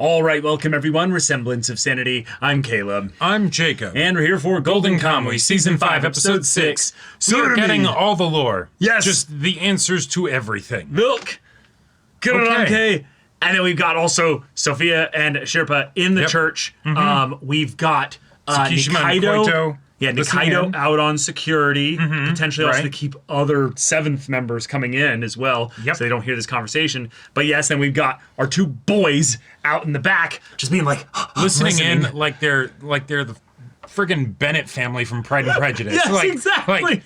All right, welcome everyone. Semblance of Sanity. I'm Caleb. I'm Jacob. And we're here for Golden Kamuy, Season 5, Episode 6. We're getting all the lore. Yes. Just the answers to everything. Wilk. Okay. And then we've got also Sophia and Asirpa in the church. We've got Nikaido. Yeah, Nikaido out on security, potentially also to keep other 7th members coming in as well, so they don't hear this conversation. But yes, then we've got our 2 boys out in the back, just being like, listening in like they're the friggin' Bennett family from Pride and Prejudice. Yes, exactly.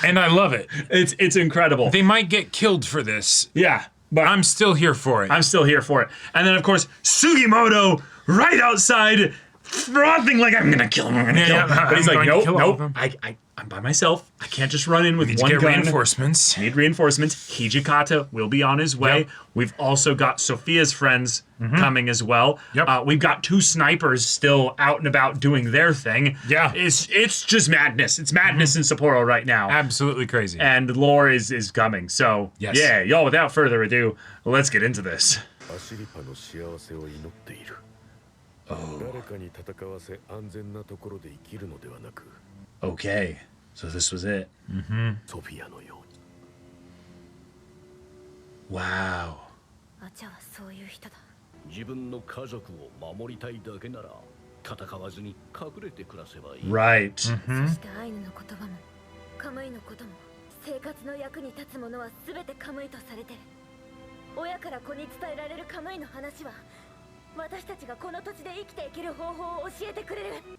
And I love it. It's incredible. They might get killed for this. Yeah, but I'm still here for it. I'm still here for it. And then of course Sugimoto right outside, frothing like I'm gonna kill him. But he's like, nope. I'm by myself. I can't just run in with one gun. Reinforcements. Need reinforcements. Hijikata will be on his way. We've also got Sophia's friends coming as well. We've got 2 snipers still out and about doing their thing. It's just madness. It's madness in Sapporo right now. Absolutely crazy. And lore is coming. So yeah, y'all, without further ado, let's get into this. Okay, so this was it. Wow. Right.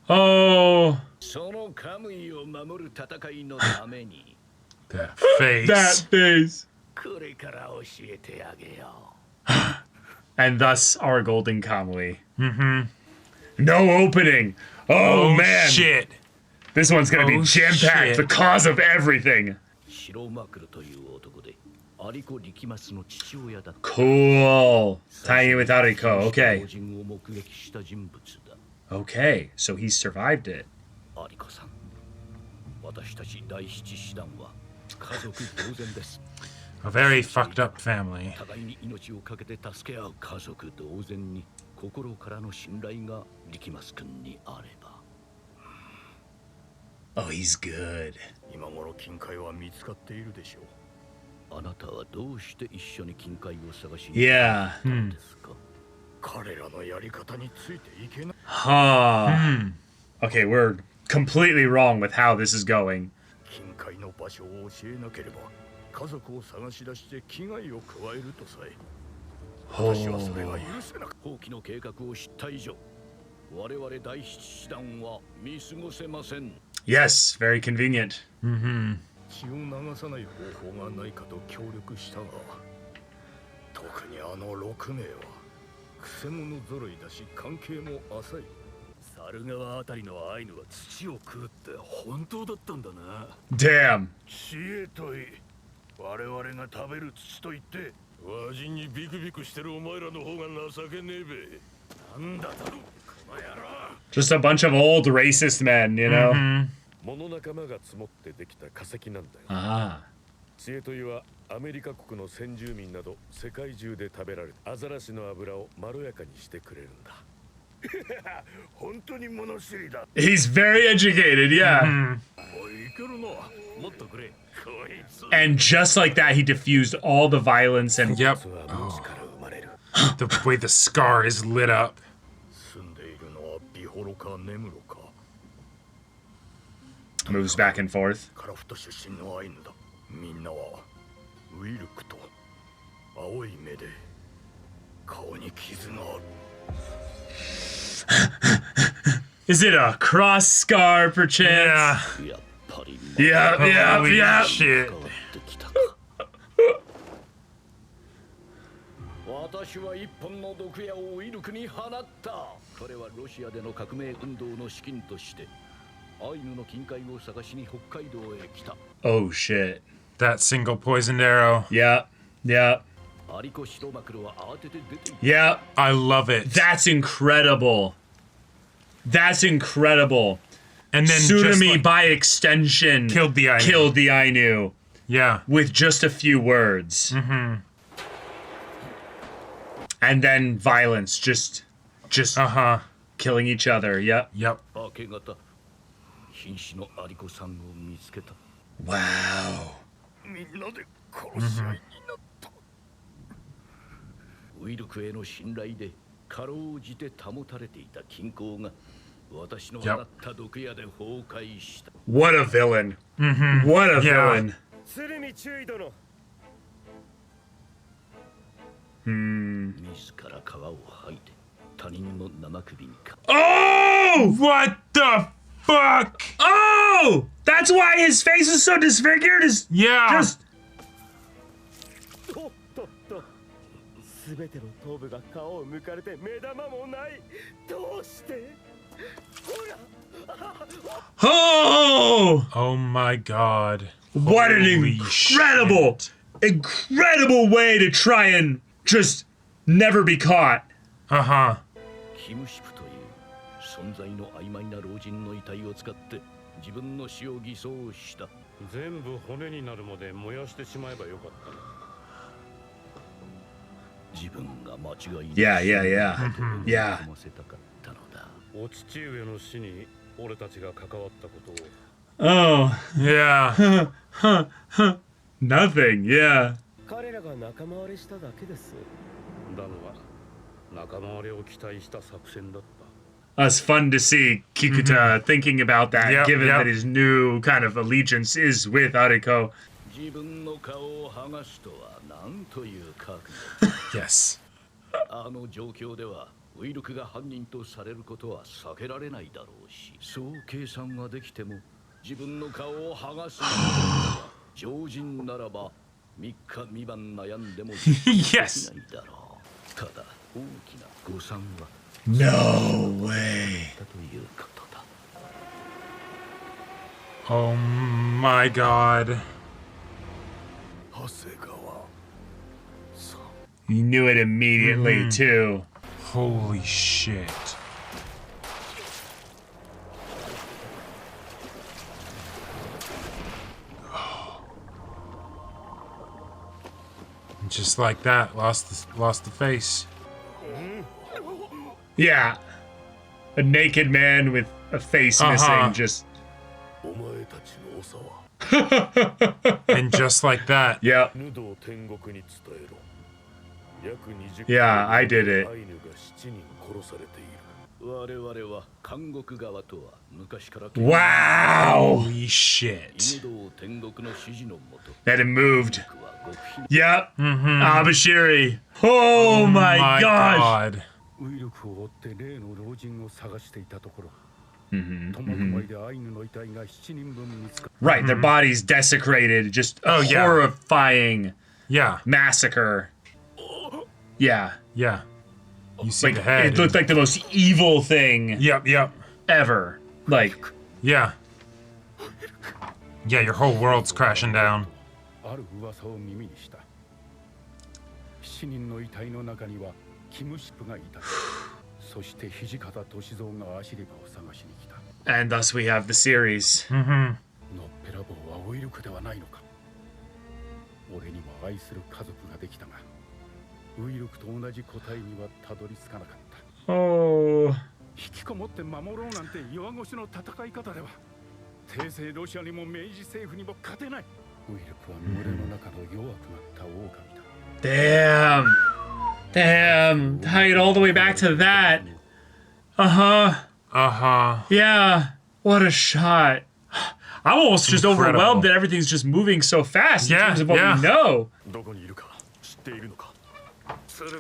Oh. That face. That face. And thus our Golden Kamuy. No opening. Oh man. Shit. This one's gonna be jam-packed. The cause of everything. Cool. Tying in with Ariko. Okay. Okay, so he survived it. A very fucked up family. Oh, he's good. Yeah. Okay, we're completely wrong with how this is going. Yes, very convenient. Damn. Just a bunch of old racist men, you know? Ah. He's very educated, yeah. And just like that, he diffused all the violence and... The way the scar is lit up. Moves back and forth. Is it a cross scar, perchance? Yeah. Shit. Oh shit. That single poisoned arrow. Yeah. I love it. That's incredible. And then Tsurumi, by extension, killed the Ainu. Yeah. With just a few words. And then violence, just killing each other. Yep. Yep. Wow. What a villain. What a villain. Oh! What the fuck? Oh! That's why his face is so disfigured. Yeah. Just... Oh! Oh my god. What an Holy incredible way to try and just never be caught. Uh-huh. Yeah. Yeah. Oh. Yeah. Nothing, yeah. It's fun to see Kikuta thinking about that, given that his new kind of allegiance is with Ariko. Yes. Yes. No way. Oh my god. You knew it immediately, too. Holy shit. Just like that, lost the face. Yeah. A naked man with a face missing, just... And just like that. Yep. Yeah, I did it. Wow! Holy shit. That it moved. Yep. Abashiri. Oh my gosh. Right, their bodies desecrated. Just a horrifying massacre. Yeah. Yeah. You see Like, the head. it looked like the most evil thing Yep. ever. Like, yeah. Yeah, your whole world's crashing down. and thus we have the series. Oh. Damn. Damn. Tied all the way back to that. Yeah. What a shot. I'm almost just overwhelmed that everything's just moving so fast in terms of what we know.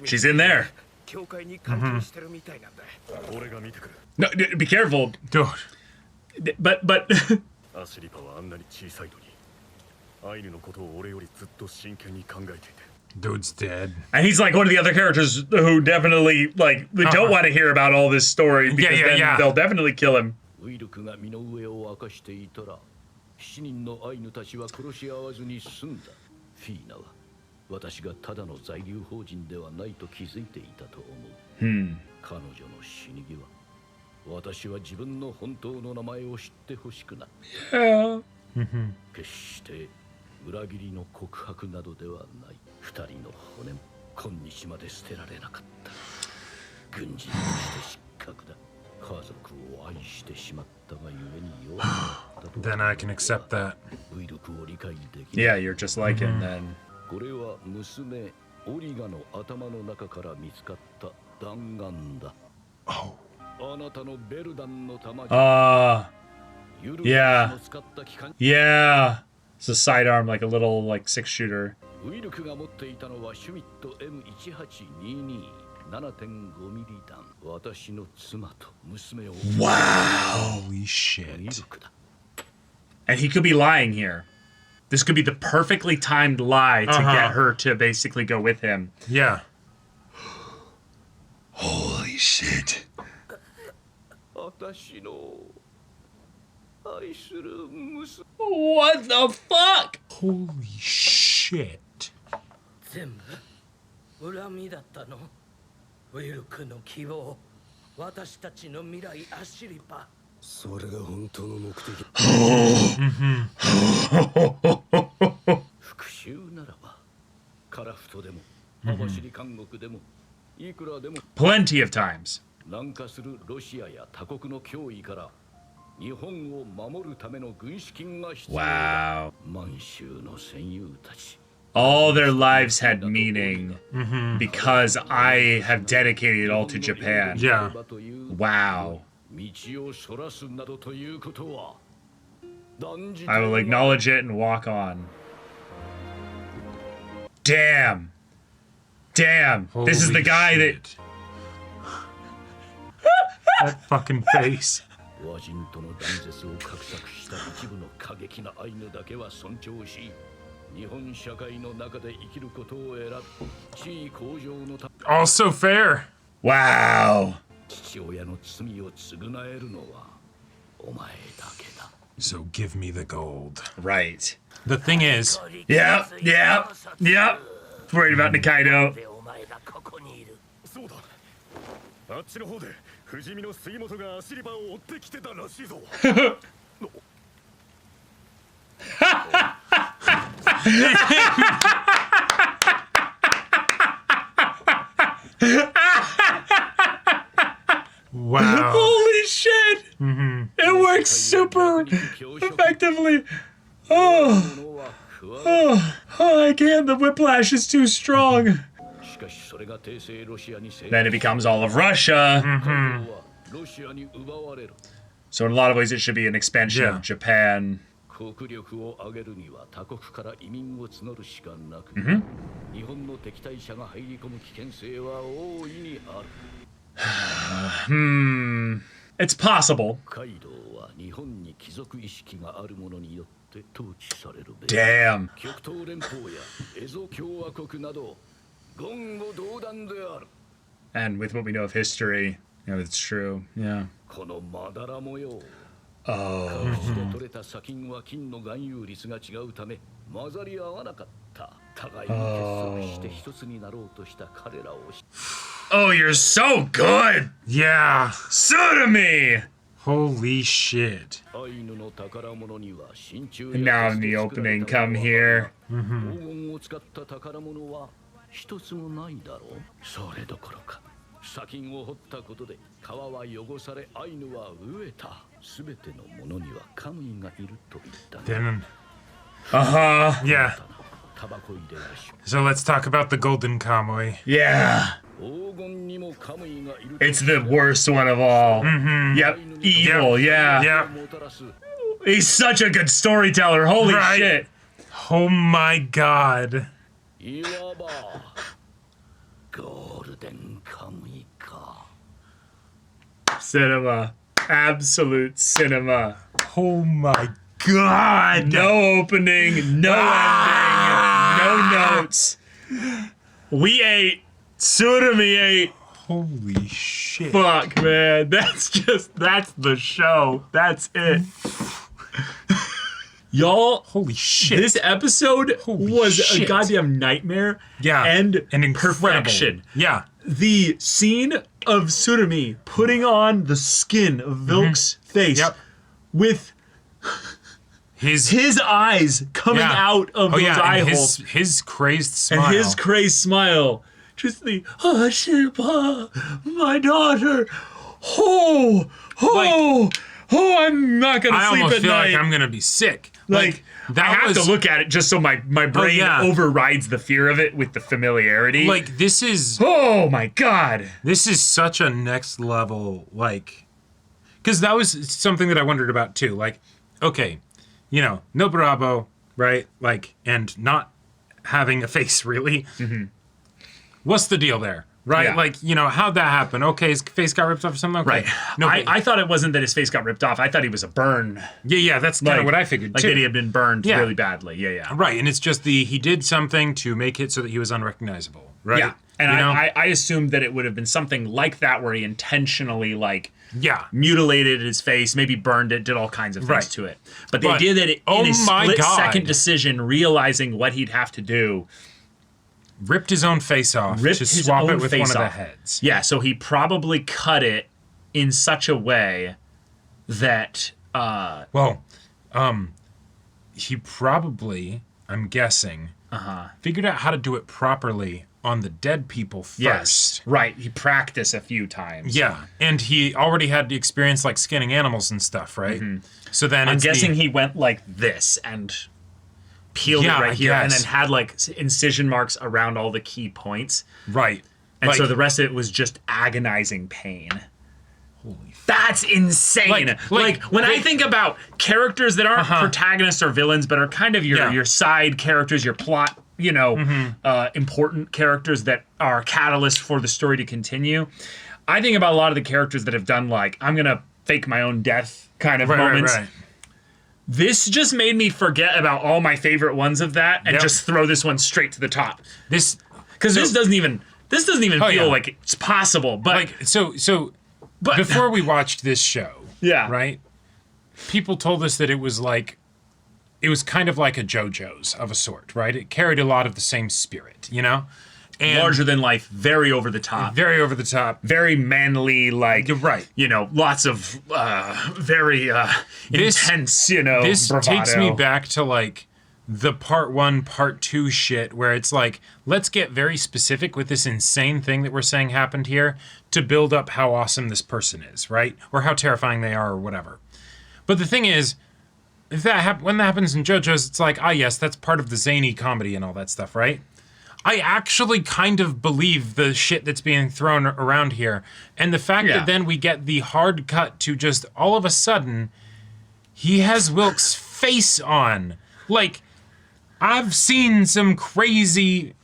She's in there. No, be careful. Dude. But Dude's dead. and he's like one of the other characters who definitely like we don't want to hear about all this story because then they'll definitely kill him. Yeah. Then I can accept that. Yeah, you're just like him then. Oh. Yeah. Yeah. It's a sidearm, like a little, like, 6-shooter. Wow. Holy shit. And he could be lying here. This could be the perfectly timed lie to get her to basically go with him. Yeah. Holy shit. What the fuck? Holy shit. それが本当の目的。復讐ならば、カラフトでも、網走監獄でも、いくらでも。Plenty of times. 南下するロシアや他国の脅威から日本を守るための軍資金が必要だ。満州の戦友たち。All their lives had meaning because I have dedicated it all to Japan. Yeah. Wow. I will acknowledge it and walk on. Damn. Damn. Holy this is the guy shit. That fucking face. ワシントンの断絶を画策した一部の過激なアイヌだけは尊重し、日本社会の中で生きることを選ぶ地位向上のため。Also fair. Wow. 父親の罪を償えるのはお前だけだ。So give me the gold. Right. The thing is. Yep. Worried about Nikaido. そうだ。あっちの方で不死身の杉本がアシリバを追ってきてたらしいぞ。Wow. Holy shit! It works super effectively. Oh, I can't. The whiplash is too strong. Then it becomes all of Russia. So in a lot of ways, it should be an expansion of Japan. It's possible. Damn. And with what we know of history, you know, it's true. Yeah. Oh, you're so good! Yeah. Tsurumi! Holy shit. And now in the opening, come here. Then. Yeah. So let's talk about the golden Kamuy. Yeah. It's the worst one of all. Yep. Evil, yeah. He's such a good storyteller. Holy shit. Oh my god. Cinema. Absolute cinema. Oh my god. No opening, no ending, no notes. We ate. Tsurumi ate. Holy shit. Fuck, man. That's the show. That's it. Y'all, holy shit. This episode was a goddamn nightmare. Yeah. And incredible. Perfection. Yeah. The scene of Tsurumi putting on the skin of Wilk's face with his eyes coming out of those eye holes. His crazy smile. And his crazy smile. just the Asirpa, my daughter. Oh, I'm not gonna I sleep almost at feel night. like I'm gonna be sick. Like that I have to look at it just so my brain overrides the fear of it with the familiarity. Like this is. Oh my god. This is such a next level, like, because that was something that I wondered about too. Like, okay, you know, no Bravo, right? Like, and not having a face really. Mm-hmm. What's the deal there? Right? Yeah. Like, you know, how'd that happen? Okay, his face got ripped off or something? Okay. Right. No, I thought it wasn't that his face got ripped off. I thought he was a burn. Yeah, that's kind of what I figured like too. Like that he had been burned really badly. Yeah. Right, and it's just he did something to make it so that he was unrecognizable, right? Yeah. And I assumed that it would have been something like that where he intentionally mutilated his face, maybe burned it, did all kinds of things to it. But they did it in a split-second decision, realizing what he'd have to do. Ripped his own face off to swap it with one of the heads. Yeah, so he probably cut it in such a way that... he probably, I'm guessing, figured out how to do it properly on the dead people first. Yes, right. He practiced a few times. Yeah, and he already had the experience like skinning animals and stuff, right? Mm-hmm. So then I'm guessing he went like this and peeled it right here and then had like incision marks around all the key points. Right. And so the rest of it was just agonizing pain. That's insane. Like when I think about characters that aren't protagonists or villains, but are kind of your side characters, your plot, important characters that are catalysts for the story to continue. I think about a lot of the characters that have done like, I'm going to fake my own death kind of moments. Right. This just made me forget about all my favorite ones of that and just throw this one straight to the top. This doesn't even feel like it's possible. But like but before we watched this show, right? People told us that it was kind of like a JoJo's of a sort, right? It carried a lot of the same spirit, you know? And larger than life, very over the top. Very over the top. Very manly, like, right. Lots of very intense, This bravado. takes me back to, like, the part 1, part 2 shit, where it's like, let's get very specific with this insane thing that we're saying happened here to build up how awesome this person is, right? Or how terrifying they are or whatever. But the thing is, when that happens in JoJo's, it's like, yes, that's part of the zany comedy and all that stuff, right? I actually kind of believe the shit that's being thrown around here. And the fact that then we get the hard cut to just all of a sudden, he has Wilk's face on. Like, I've seen some crazy,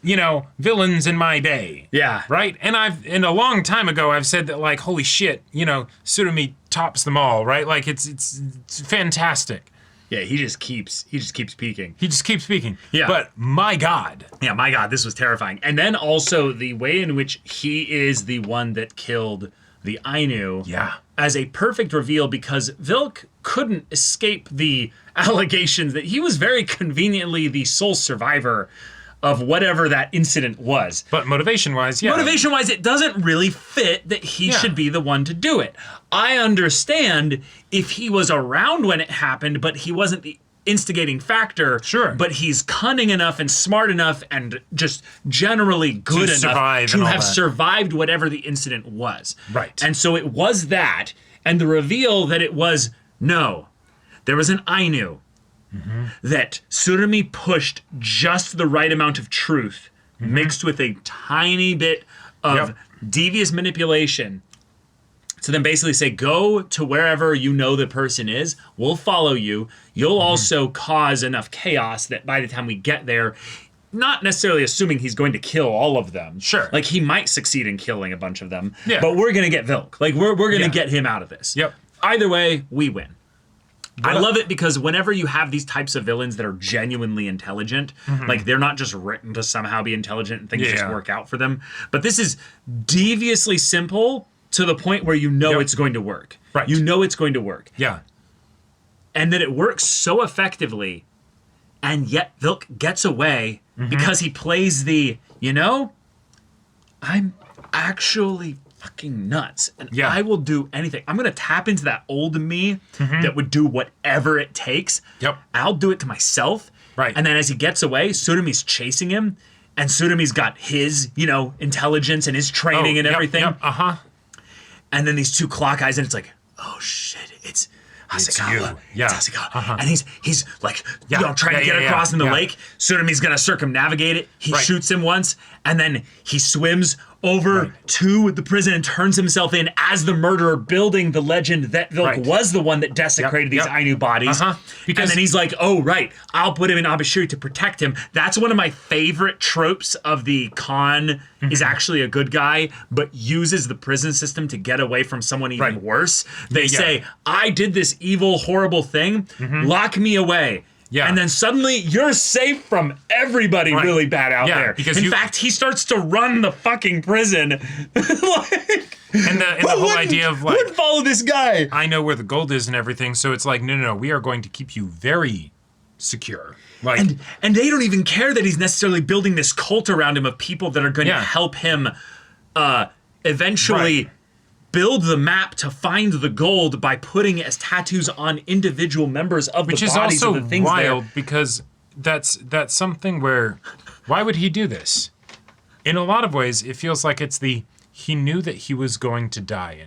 villains in my day. Yeah. Right? And a long time ago, I've said that, like, holy shit, Tsurumi tops them all, right? Like, it's fantastic. Yeah, he just keeps peaking. He just keeps peaking. Yeah. But my God. Yeah, my God, this was terrifying. And then also the way in which he is the one that killed the Ainu. Yeah. As a perfect reveal because Wilk couldn't escape the allegations that he was very conveniently the sole survivor of whatever that incident was. But motivation-wise, yeah. Motivation-wise, it doesn't really fit that he should be the one to do it. I understand if he was around when it happened, but he wasn't the instigating factor. Sure. But he's cunning enough and smart enough and just generally good enough to have survived whatever the incident was. Right. And so it was that, and the reveal that it was, no, there was an Ainu. Mm-hmm. That Tsurumi pushed just the right amount of truth mixed with a tiny bit of devious manipulation to then basically say, go to wherever you know the person is, we'll follow you, you'll also cause enough chaos that by the time we get there, not necessarily assuming he's going to kill all of them. Sure. Like, he might succeed in killing a bunch of them, but we're going to get Wilk. Like, we're going to get him out of this. Yep. Either way, we win. I love it because whenever you have these types of villains that are genuinely intelligent, like they're not just written to somehow be intelligent and things just work out for them. But this is deviously simple to the point where it's going to work. Right. You know it's going to work. Yeah. And that it works so effectively, and yet Wilk gets away because he plays the, I'm actually fucking nuts, and I will do anything. I'm gonna tap into that old me that would do whatever it takes. Yep. I'll do it to myself. Right. And then as he gets away, Tsurumi's chasing him, and Tsurumi's got his, intelligence and his training and everything. And then these two clock eyes, and it's like, oh shit, it's Hasegawa. Yeah. It's Hasegawa. And he's like, trying to get across in the lake. Tsurumi's gonna circumnavigate it. He shoots him once, and then he swims over to the prison and turns himself in as the murderer, building the legend that Wilk was the one that desecrated these Ainu bodies. And then he's like, oh, right, I'll put him in Abashiri to protect him. That's one of my favorite tropes of the Khan is actually a good guy, but uses the prison system to get away from someone even worse. They say, I did this evil, horrible thing, lock me away. Yeah. And then suddenly you're safe from everybody really bad out there. Because in fact, he starts to run the fucking prison. And the whole idea of like, who'd follow this guy? I know where the gold is and everything. So it's like, no, we are going to keep you very secure. Like, and they don't even care that he's necessarily building this cult around him of people that are going to help him eventually build the map to find the gold by putting it as tattoos on individual members of the bodies of the things there. Which is also wild because that's something where, why would he do this? In a lot of ways, it feels like it's he knew that he was going to die.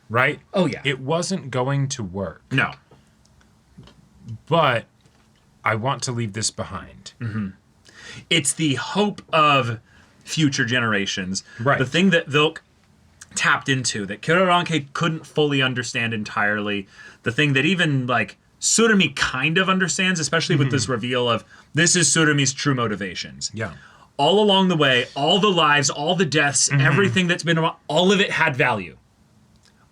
Right? Oh, yeah. It wasn't going to work. No. But I want to leave this behind. It's the hope of future generations. Right. The thing that Wilk tapped into that Kuraranke couldn't fully understand entirely, the thing that even like Tsurumi kind of understands, especially with this reveal of this is Tsurumi's true motivations. Yeah. All along the way, all the lives, all the deaths, everything that's been around, all of it had value.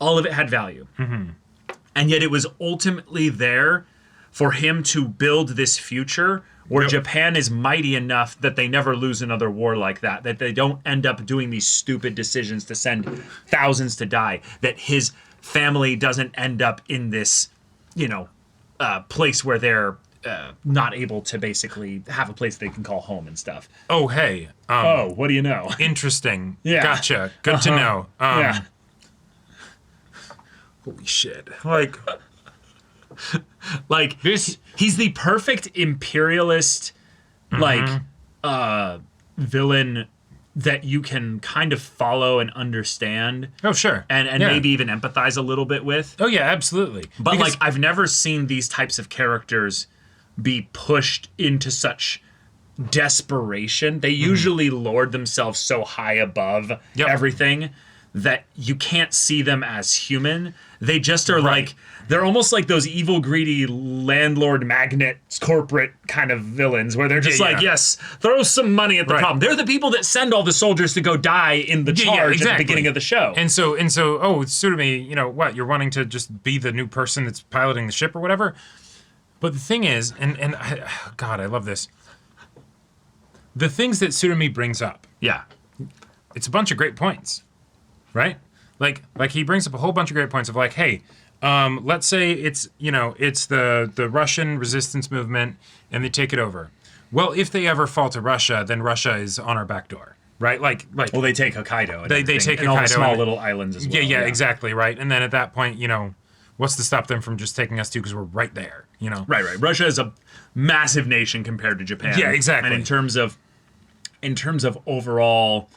All of it had value. And yet it was ultimately there for him to build this future where Japan is mighty enough that they never lose another war like that they don't end up doing these stupid decisions to send thousands to die, that his family doesn't end up in this, place where they're not able to basically have a place they can call home and stuff. Oh, hey. What do you know? Interesting. Yeah. Gotcha. Good to know. Holy shit. Like this, he's the perfect imperialist villain that you can kind of follow and understand. Oh, sure. And maybe even empathize a little bit with. Oh, yeah, absolutely. But I've never seen these types of characters be pushed into such desperation. They usually lord themselves so high above everything that you can't see them as human. They just are they're almost like those evil, greedy landlord magnet corporate kind of villains where they're just yes, throw some money at the problem. They're the people that send all the soldiers to go die in the charge at the beginning of the show. And so, Tsurumi, what, you're wanting to just be the new person that's piloting the ship or whatever? But the thing is, and God, I love this. The things that Tsurumi brings up. Yeah. It's a bunch of great points. Right? Like he brings up a whole bunch of great points of like, hey, let's say it's the Russian resistance movement and they take it over. Well, if they ever fall to Russia, then Russia is on our back door, right? Well, they take Hokkaido. And they take and Hokkaido all the small little islands as well. Yeah, exactly, right. And then at that point, what's to stop them from just taking us too? Because we're right there, Right. Russia is a massive nation compared to Japan. Yeah, exactly. And in terms of overall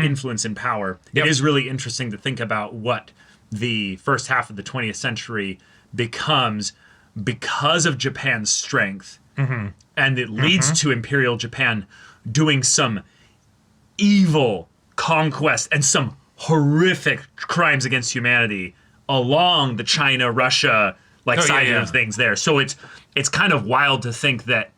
influence and power, it is really interesting to think about what the first half of the 20th century becomes because of Japan's strength. And it leads to Imperial Japan doing some evil conquest and some horrific crimes against humanity along the China-Russia side of things there. So it's kind of wild to think that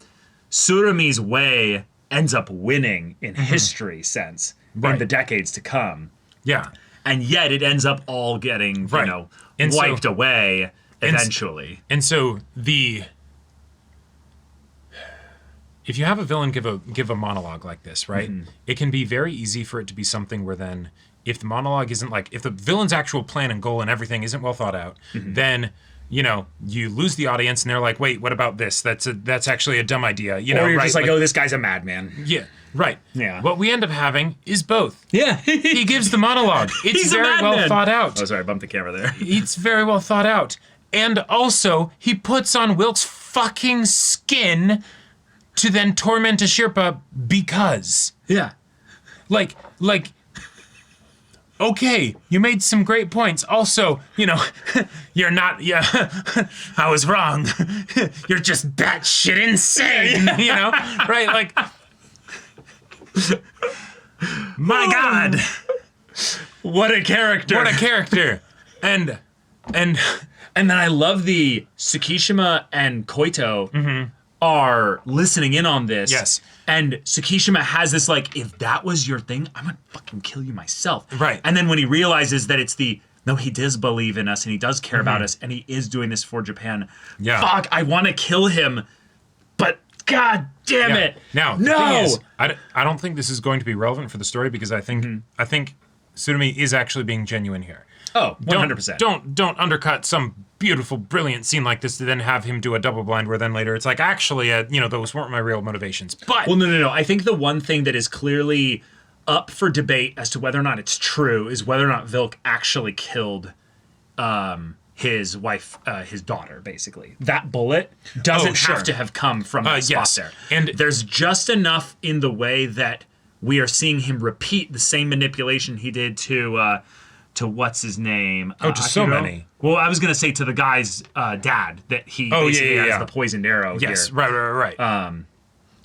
Tsurumi's way ends up winning in history sense in the decades to come. Yeah. And yet it ends up all getting, wiped away eventually. And so if you have a villain give a monologue like this, right? It can be very easy for it to be something where then if the monologue isn't if the villain's actual plan and goal and everything isn't well thought out, then you lose the audience and they're like, wait, what about this? That's actually a dumb idea. Or you're just oh, this guy's a madman. Yeah, right. Yeah. What we end up having is both. Yeah. He gives the monologue. It's very well thought out. Oh, sorry, I bumped the camera there. It's very well thought out. And also, he puts on Wilk's fucking skin to then torment Asirpa because. Yeah. Like, okay, you made some great points. Also, you're not, I was wrong. You're just batshit insane, right? Like, my God. What a character. What a character. And then I love the Tsukishima and Koito are listening in on this. Yes. And Tsukishima has this like, if that was your thing, I'm gonna fucking kill you myself. Right. And then when he realizes that it's no, he does believe in us and he does care about us and he is doing this for Japan. Yeah. Fuck, I want to kill him, but God damn it. Now, no. The thing is, I don't think this is going to be relevant for the story because I think Tsurumi is actually being genuine here. Oh, 100%. Don't undercut some beautiful, brilliant scene like this to then have him do a double blind where then later it's like, actually, those weren't my real motivations. But well, no. I think the one thing that is clearly up for debate as to whether or not it's true is whether or not Wilk actually killed his wife, his daughter, basically. That bullet doesn't have to have come from that spot there. And there's just enough in the way that we are seeing him repeat the same manipulation he did to what's his name? To so many. Well, I was going to say to the guy's dad that he basically has the poisoned arrow here. Yes, right.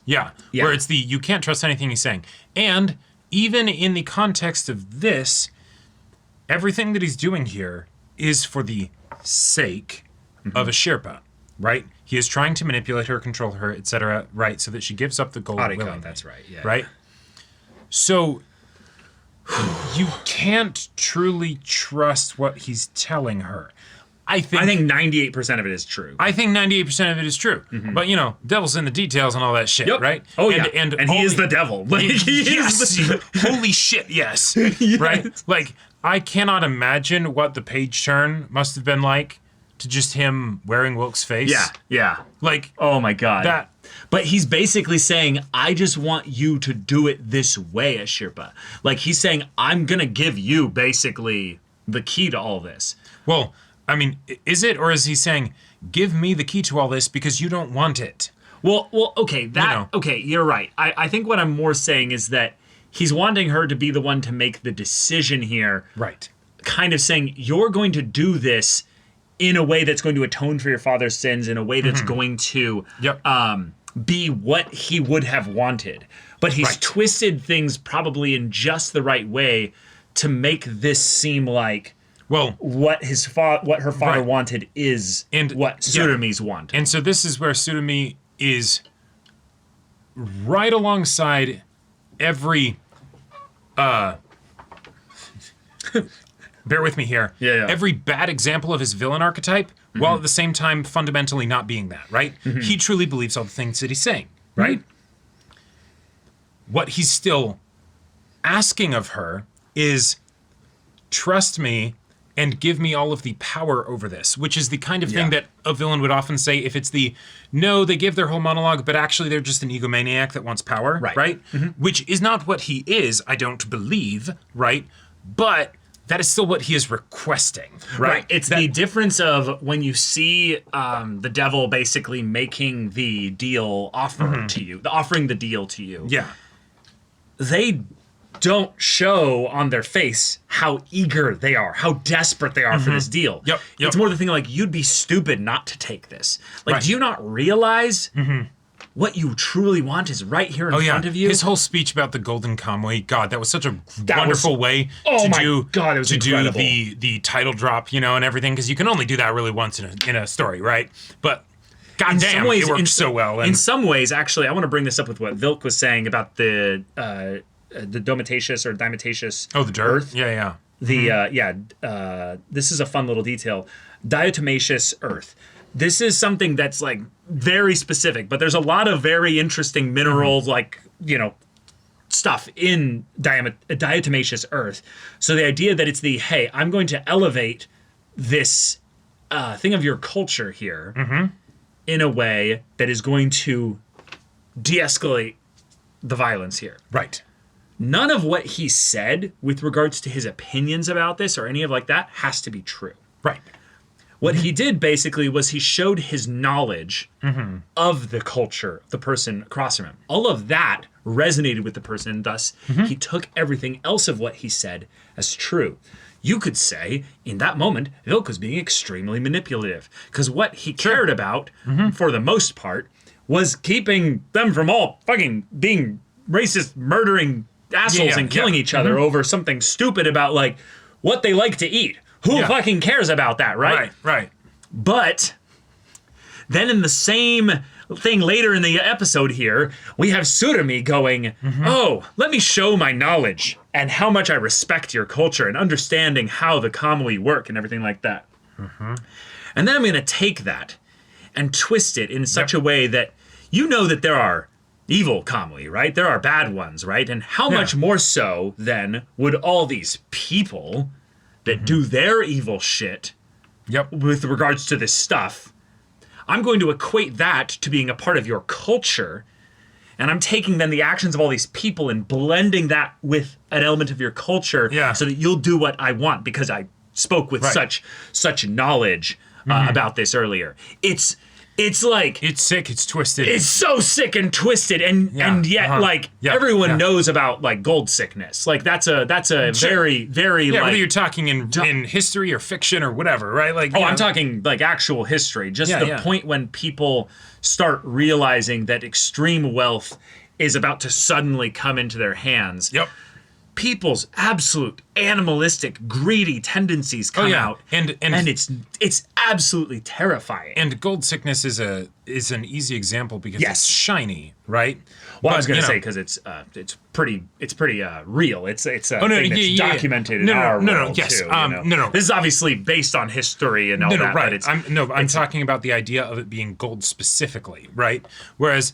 Yeah, where it's you can't trust anything he's saying. And even in the context of this, everything that he's doing here is for the sake of Asirpa, right? He is trying to manipulate her, control her, etc., right, so that she gives up the gold willingly. That's right, yeah. Right? So you can't truly trust what he's telling her. I think 98% of it is true. I think 98% of it is true. But, devil's in the details and all that shit, right? Oh, yeah. And he is the devil. Like, Holy shit, yes. Yes. Right? Like, I cannot imagine what the page turn must have been like to just him wearing Wilk's face. Yeah. Like, oh my God. But he's basically saying, I just want you to do it this way, Asirpa. Like, he's saying, I'm going to give you, basically, the key to all this. Well, I mean, is it, or is he saying, give me the key to all this because you don't want it? Well, okay, okay, you're right. I think what I'm more saying is that he's wanting her to be the one to make the decision here. Right. Kind of saying, you're going to do this in a way that's going to atone for your father's sins, in a way that's going to be what he would have wanted. But he's twisted things probably in just the right way to make this seem like what her father wanted is what Tsurumi's want. And so this is where Tsurumi is right alongside every bear with me here. Yeah. Every bad example of his villain archetype, while at the same time fundamentally not being that, right? He truly believes all the things that he's saying, right? What he's still asking of her is trust me and give me all of the power over this, which is the kind of thing that a villain would often say if it's no, they give their whole monologue, but actually they're just an egomaniac that wants power, right? Which is not what he is, I don't believe, right? But that is still what he is requesting, right? It's the difference of when you see the devil basically making the deal offer to you, offering the deal to you. Yeah. They don't show on their face how eager they are, how desperate they are for this deal. Yep. It's more the thing like, you'd be stupid not to take this. Like, do you not realize what you truly want is right here in front of you? His whole speech about the golden Kamuy, God, that was such a wonderful way to do the title drop, and everything, because you can only do that really once in a story, right? But God damn, it worked so well. In some ways, actually, I want to bring this up with what Wilk was saying about the Dometaceous or Dimetaceous. Oh, the dirt? Earth. Yeah. This is a fun little detail. Diatomaceous Earth. This is something that's like very specific, but there's a lot of very interesting minerals, stuff in diatomaceous Earth. So the idea that it's hey, I'm going to elevate this thing of your culture here in a way that is going to de-escalate the violence here. Right. None of what he said with regards to his opinions about this or any of like that has to be true. Right. What he did basically was he showed his knowledge of the culture, the person across from him. All of that resonated with the person, and thus he took everything else of what he said as true. You could say, in that moment, Wilk was being extremely manipulative, because what he cared about, for the most part, was keeping them from all fucking being racist, murdering assholes and killing each other over something stupid about, like, what they like to eat. Who fucking cares about that, right? Right. But then in the same thing later in the episode here, we have Tsurumi going, oh, let me show my knowledge and how much I respect your culture and understanding how the Kamuy work and everything like that. And then I'm going to take that and twist it in such a way that you know that there are evil Kamuy, right? There are bad ones, right? And how much more so, then, would all these people that do their evil shit with regards to this stuff, I'm going to equate that to being a part of your culture, and I'm taking then the actions of all these people and blending that with an element of your culture so that you'll do what I want, because I spoke with such knowledge about this earlier. It's like... It's sick, it's twisted. It's so sick and twisted, and yet, everyone knows about, like, gold sickness. Like, that's a very, very, like... whether you're talking in history or fiction or whatever, right? Like, I'm talking, like, actual history. Just the point when people start realizing that extreme wealth is about to suddenly come into their hands. People's absolute animalistic, greedy tendencies come out, and it's absolutely terrifying. And gold sickness is an easy example because it's shiny, right? Well, I was going to say because it's pretty real. It's a thing that's documented in our world too. This is obviously based on history and all that. Right. But I'm talking about the idea of it being gold specifically, right? Whereas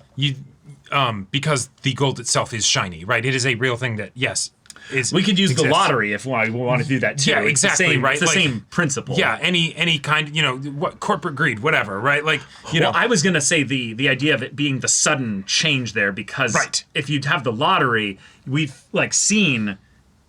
because the gold itself is shiny, right? It is a real thing that we could use the lottery if we want to do that too. Yeah, exactly. It's the same principle. Yeah, any kind, what corporate greed, whatever, right? Like, I was gonna say the idea of it being the sudden change there, because if you have the lottery, we've seen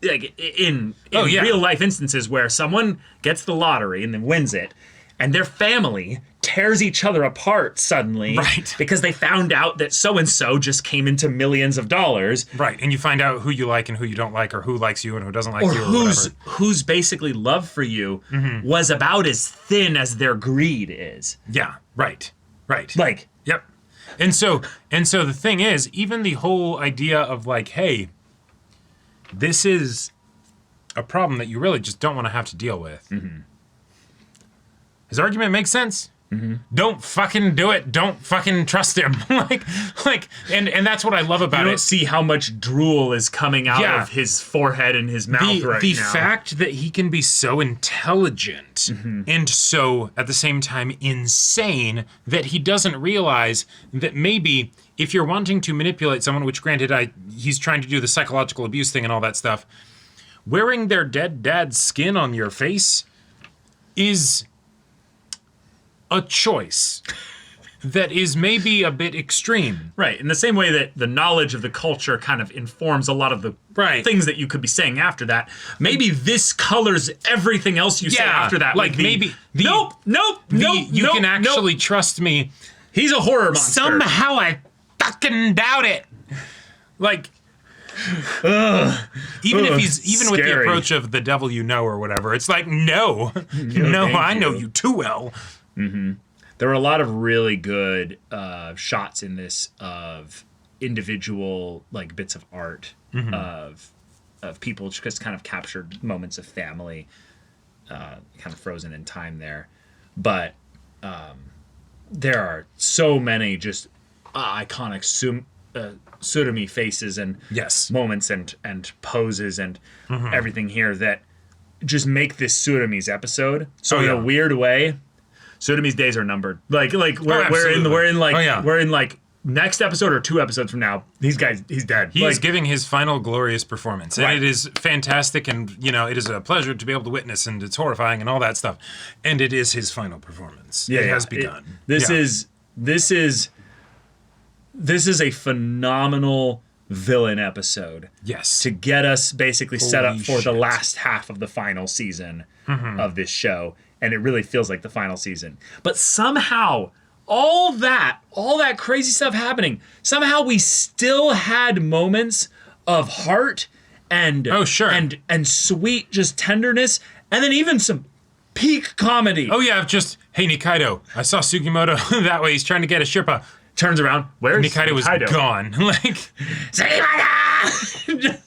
in real life instances where someone gets the lottery and then wins it, and their family tears each other apart suddenly because they found out that so-and-so just came into millions of dollars. Right, and you find out who you like and who you don't like, or who likes you and who doesn't like you, or whose basically love for you was about as thin as their greed is. Yeah, right. Like, yep. And so the thing is, even the whole idea of like, hey, this is a problem that you really just don't want to have to deal with. His argument makes sense. Don't fucking do it. Don't fucking trust him. and that's what I love about it. You don't see how much drool is coming out of his forehead and his mouth right now. The fact that he can be so intelligent and so, at the same time, insane that he doesn't realize that maybe if you're wanting to manipulate someone, which granted, he's trying to do the psychological abuse thing and all that stuff, wearing their dead dad's skin on your face is a choice that is maybe a bit extreme. Right, in the same way that the knowledge of the culture kind of informs a lot of the things that you could be saying after that. Maybe this colors everything else you say after that. Like maybe... You can actually trust me. He's a horror monster. Somehow I fucking doubt it. Like... even with the approach of the devil or whatever, it's like, no, I know you too well. There were a lot of really good shots in this of individual bits of art of people just kind of captured moments of family, kind of frozen in time there. But there are so many just iconic Tsurumi faces and moments and poses and everything here that just make this Tsurumi's episode. So in a weird way, Tsurumi's days are numbered. We're in next episode or 2 episodes from now, he's dead. He is giving his final glorious performance. And it is fantastic, and it is a pleasure to be able to witness, and it's horrifying and all that stuff. And it is his final performance. It has begun. This is a phenomenal villain episode. Yes. To get us basically set up for the shit. last half of the final season of this show. And it really feels like the final season. But somehow, all that crazy stuff happening, somehow we still had moments of heart and and sweet just tenderness, and then even some peak comedy. Oh yeah, just, hey Nikaido, I saw Sugimoto that way, he's trying to get Asirpa. Turns around, where's Nikaido? Was gone. Like, Sugimoto!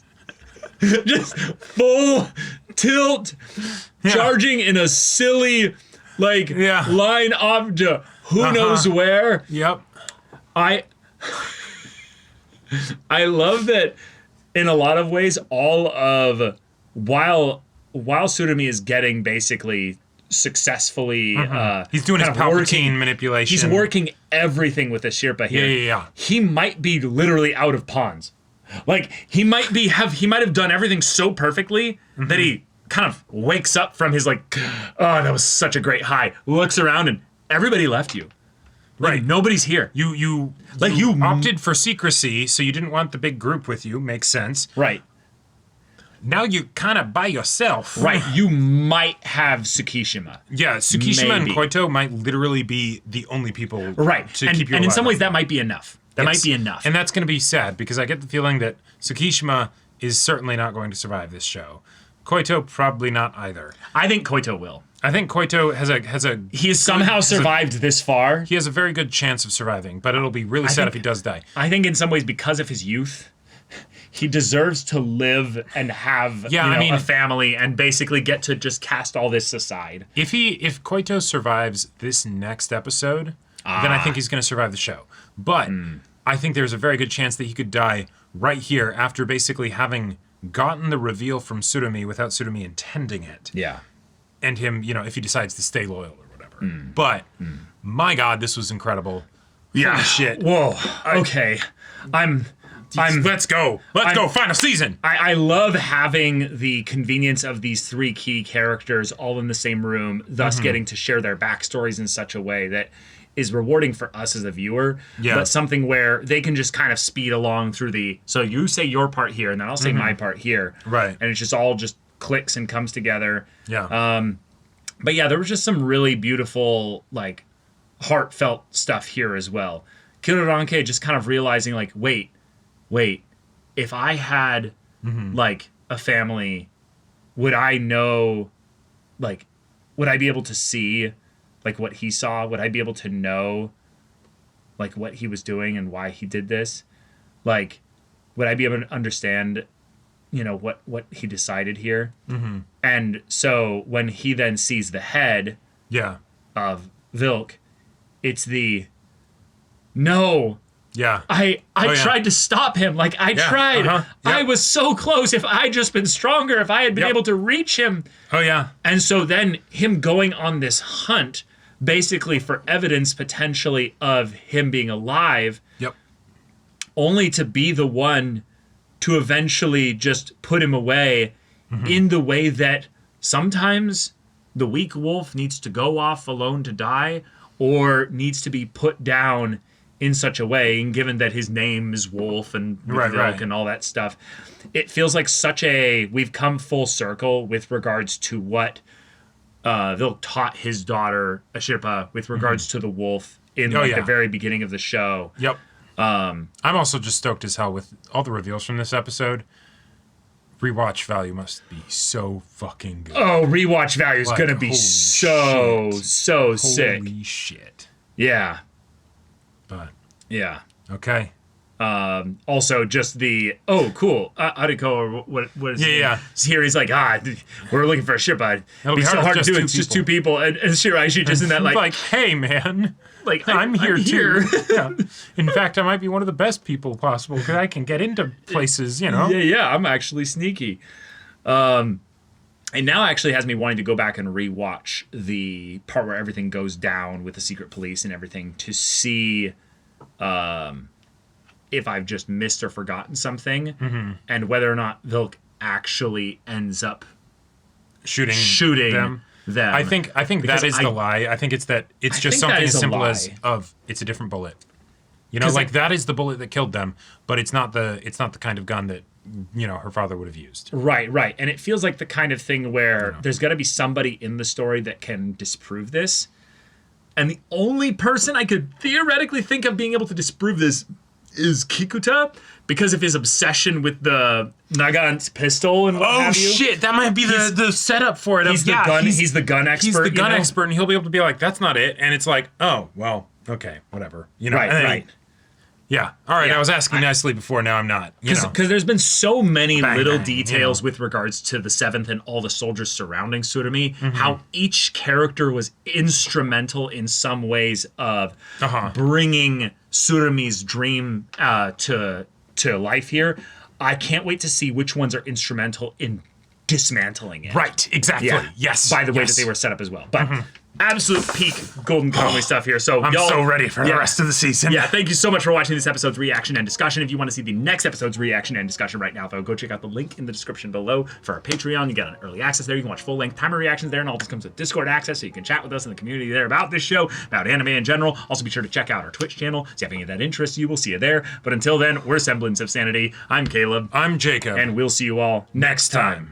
just full tilt, charging in a silly, line off to who knows where. Yep. I love that in a lot of ways, while Tsurumi is getting basically successfully he's doing his Palpatine manipulation. He's working everything with Asirpa here. Yeah. He might be literally out of pawns. Like he might have done everything so perfectly that he kind of wakes up from his oh, that was such a great high. Looks around and everybody left you. Right, nobody's here. You opted for secrecy, so you didn't want the big group with you. Makes sense. Right. Now you're kind of by yourself. Right. You might have Tsukishima. Yeah, Tsukishima and Koito might literally be the only people to keep you alive. And in some ways, that might be enough. That might be enough. And that's going to be sad, because I get the feeling that Tsukishima is certainly not going to survive this show. Koito probably not either. I think Koito will. I think Koito has a he has somehow survived this far. He has a very good chance of surviving, but it'll be really sad if he does die. I think in some ways, because of his youth, he deserves to live and have a family and basically get to just cast all this aside. If Koito survives this next episode, then I think he's going to survive the show. But I think there's a very good chance that he could die right here after basically having gotten the reveal from Tsurumi without Tsurumi intending it. Yeah. And him, if he decides to stay loyal or whatever. But, my God, this was incredible. Yeah. Holy shit. Whoa. Okay. Let's go. Let's go. Final season. I love having the convenience of these three key characters all in the same room, thus getting to share their backstories in such a way that is rewarding for us as a viewer, but something where they can just kind of speed along through so you say your part here, and then I'll say my part here. Right. And it's just all just clicks and comes together. Yeah. But yeah, there was just some really beautiful, heartfelt stuff here as well. Kiruranke just kind of realizing, wait, if I had, a family, would I know, would I be able to see, what he saw? Would I be able to know, what he was doing and why he did this? Would I be able to understand, what he decided here? And so when he then sees the head of Wilk, it's no. Yeah. I tried to stop him. I tried. Yep. I was so close. If I just been stronger, if I had been able to reach him. Oh, yeah. And so then him going on this hunt, basically for evidence potentially of him being alive. Yep. Only to be the one to eventually just put him away in the way that sometimes the weak wolf needs to go off alone to die, or needs to be put down in such a way, and given that his name is Wolf and Wilk and all that stuff, it feels like we've come full circle with regards to what Wilk taught his daughter Asirpa with regards to the wolf in the very beginning of the show. Yep. I'm also just stoked as hell with all the reveals from this episode. Rewatch value must be so fucking good. Oh, rewatch value is gonna be so sick. Holy shit. Yeah. But yeah. Okay. Also, just cool. Ariko, what is it? Yeah. Here he's like, we're looking for a ship. It'd be so hard to do. It's just two people. And Shiraishi just in that hey man, I'm here too. Yeah. In fact, I might be one of the best people possible because I can get into places, Yeah, I'm actually sneaky. And now actually has me wanting to go back and rewatch the part where everything goes down with the secret police and everything to see if I've just missed or forgotten something, and whether or not Wilk actually ends up shooting them. I think that is the lie. I think it's just something as simple as it's a different bullet. You know, like that is the bullet that killed them, but it's not the kind of gun that, you know, her father would have used. Right. And it feels like the kind of thing where there's got to be somebody in the story that can disprove this. And the only person I could theoretically think of being able to disprove this is Kikuta, because of his obsession with the Nagant's pistol and what have you. Oh shit, that might be the setup for it. He's the gun expert. He's the gun expert, and he'll be able to be like, that's not it. And it's like, oh, well, okay, whatever. You know, right. Yeah. All right. Yeah. I was asking nicely before. Now I'm not. Because there's been so many little details with regards to the 7th and all the soldiers surrounding Tsurumi, how each character was instrumental in some ways of bringing Tsurumi's dream to life here. I can't wait to see which ones are instrumental in dismantling it. Right. Exactly. Yeah. Yes. By the way that they were set up as well. But absolute peak Golden Kamuy stuff here. So I'm so ready for the rest of the season. Yeah, thank you so much for watching this episode's reaction and discussion. If you want to see the next episode's reaction and discussion right now, though, go check out the link in the description below for our Patreon. You get an early access there. You can watch full-length timer reactions there, and all this comes with Discord access, so you can chat with us in the community there about this show, about anime in general. Also, be sure to check out our Twitch channel. So if you have any of that interests you, we'll see you there. But until then, we're Semblance of Sanity. I'm Caleb. I'm Jacob. And we'll see you all next time.